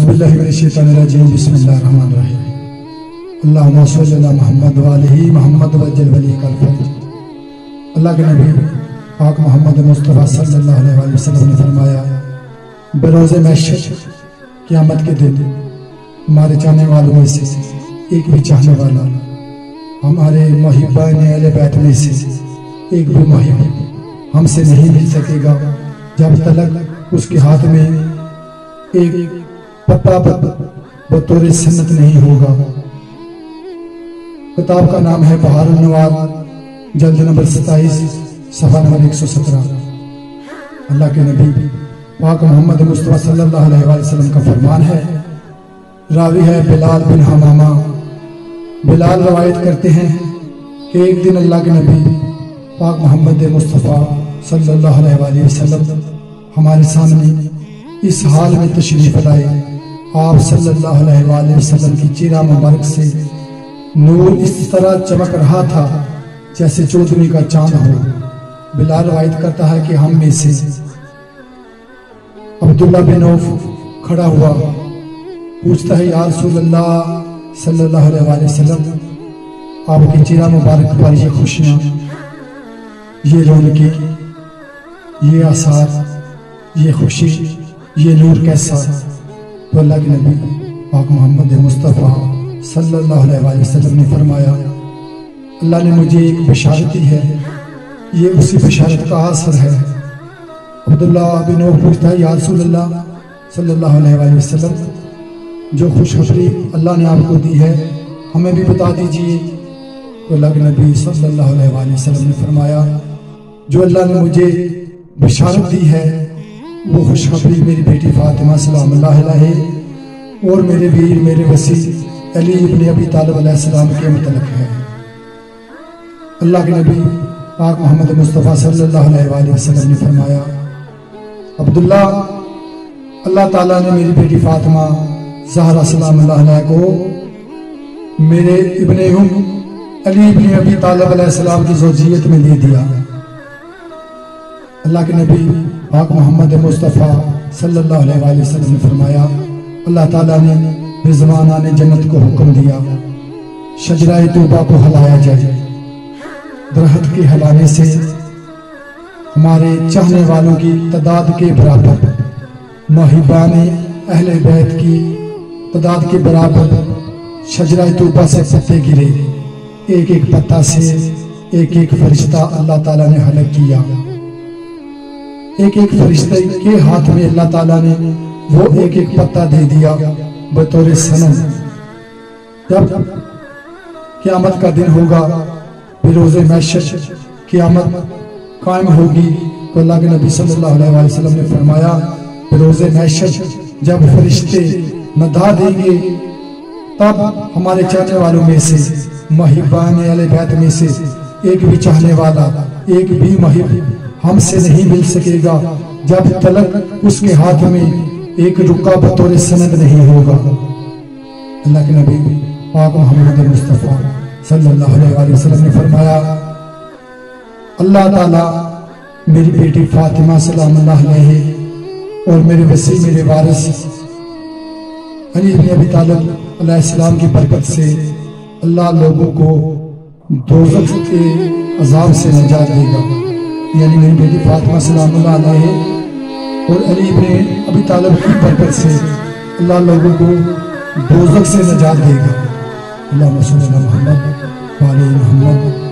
باللہ من الشیطان الرجیم بسم اللہ الرحمن الرحیم اللہم صلی علی محمد وآلہ محمد وجل ولی الفرج۔ اللہ کے نبی پاک محمد مصطفیٰ صلی اللہ علیہ وسلم نے فرمایا بروز محشر قیامت کے دن ہمارے چاہنے والوں میں سے ایک بھی چاہنے والا، ہمارے محبان اہل بیت میں سے ایک بھی محب ہم سے نہیں مل سکے گا جب تلک اس کے ہاتھ میں ایک پتا بطور سنت نہیں ہوگا۔ کتاب کا نام ہے بہار النوار، جلد نمبر 27، صفحہ نمبر 117۔ اللہ کے نبی پاک محمد مصطفیٰ صلی اللہ علیہ وسلم کا فرمان ہے، راوی ہے بلال بن حمامہ۔ بلال روایت کرتے ہیں کہ ایک دن اللہ کے نبی پاک محمد مصطفیٰ صلی اللہ علیہ وسلم ہمارے سامنے اس حال میں تشریف لائے، آپ صلی اللہ علیہ وسلم کی چہرہ مبارک سے نور اس طرح چمک رہا تھا جیسے چودھویں کا چاند ہو۔ بلال روایت کرتا ہے کہ ہم میں سے عبداللہ بن عوف کھڑا ہوا، پوچھتا ہے یا رسول اللہ صلی اللہ علیہ وسلم، آپ کی چہرہ مبارک پر یہ خوشیاں، یہ رونقیں، یہ آثار، یہ خوشی، یہ نور کیسا؟ تو اللہ کے نبی پاک محمد مصطفیٰ صلی اللہ علیہ وسلم نے فرمایا اللہ نے مجھے ایک بشارت دی ہے، یہ اسی بشارت کا اثر ہے۔ عبداللہ بن عوف پوچھتا ہے یا رسول اللہ صلی اللہ علیہ وسلم، جو خوشخبری اللہ نے آپ کو دی ہے ہمیں بھی بتا دیجئے۔ تو اللہ کے نبی صلی اللہ علیہ وسلم نے فرمایا جو اللہ نے مجھے بشارت دی ہے وہ خوشخبری میری بیٹی فاطمہ سلام اللہ علیہ اور میرے ویر میرے وسیع علی ابن ابی طالب علیہ السلام کے متعلق ہے۔ اللہ کے نبی پاک محمد مصطفیٰ صلی اللہ علیہ وسلم نے فرمایا عبداللہ، اللہ تعالیٰ نے میری بیٹی فاطمہ زہرا سلام اللہ علیہ کو میرے ابن علی ابن ابی طالب علیہ السلام کی زوجیت میں دے دیا۔ اللہ کے نبی پاک محمد مصطفیٰ صلی اللہ علیہ وسلم نے فرمایا اللہ تعالیٰ نے رضوان آنے جنت کو حکم دیا شجرہ توبہ کو ہلایا جائے، درخت کے ہلانے سے ہمارے چاہنے والوں کی تعداد کے برابر، محبان اہل بیت کی تعداد کے برابر شجرہ توبہ سے پتے گرے، ایک ایک پتا سے ایک ایک فرشتہ اللہ تعالیٰ نے حلق کیا۔ ایک ایک فرشتے کے ہاتھ میں اللہ تعالیٰ نے وہ ایک ایک پتا دے دیا بطور سنم۔ جب قیامت کا دن ہوگا، بروز محشر قیامت قائم ہوگی، تو اللہ کے نبی صلی اللہ علیہ وسلم نے فرمایا بروز محشر جب فرشتے ندا دیں گے تب ہمارے چاہنے والوں میں سے، محبان اہل بیت میں سے ایک بھی چاہنے والا، ایک بھی محب ہم سے نہیں مل سکے گا جب تلک اس کے ہاتھ میں ایک رکا بطور سند نہیں ہوگا۔ اللہ کے نبی پاک محمد مصطفیٰ صلی اللہ علیہ وسلم نے فرمایا اللہ تعالیٰ میری بیٹی فاطمہ سلام اللہ علیہ اور میرے وسیع میرے وارث علی بن ابی طالب علیہ السلام کی برکت سے اللہ لوگوں کو دوزخ کے عذاب سے نجات دے گا، یعنی میری بیٹی فاطمہ سلام اللہ علیہ اور علی بن ابی طالب کی برکت سے اللہ لوگوں کو دوزخ سے نجات دے گا۔ اللہم صلی علی محمد وعلی محمد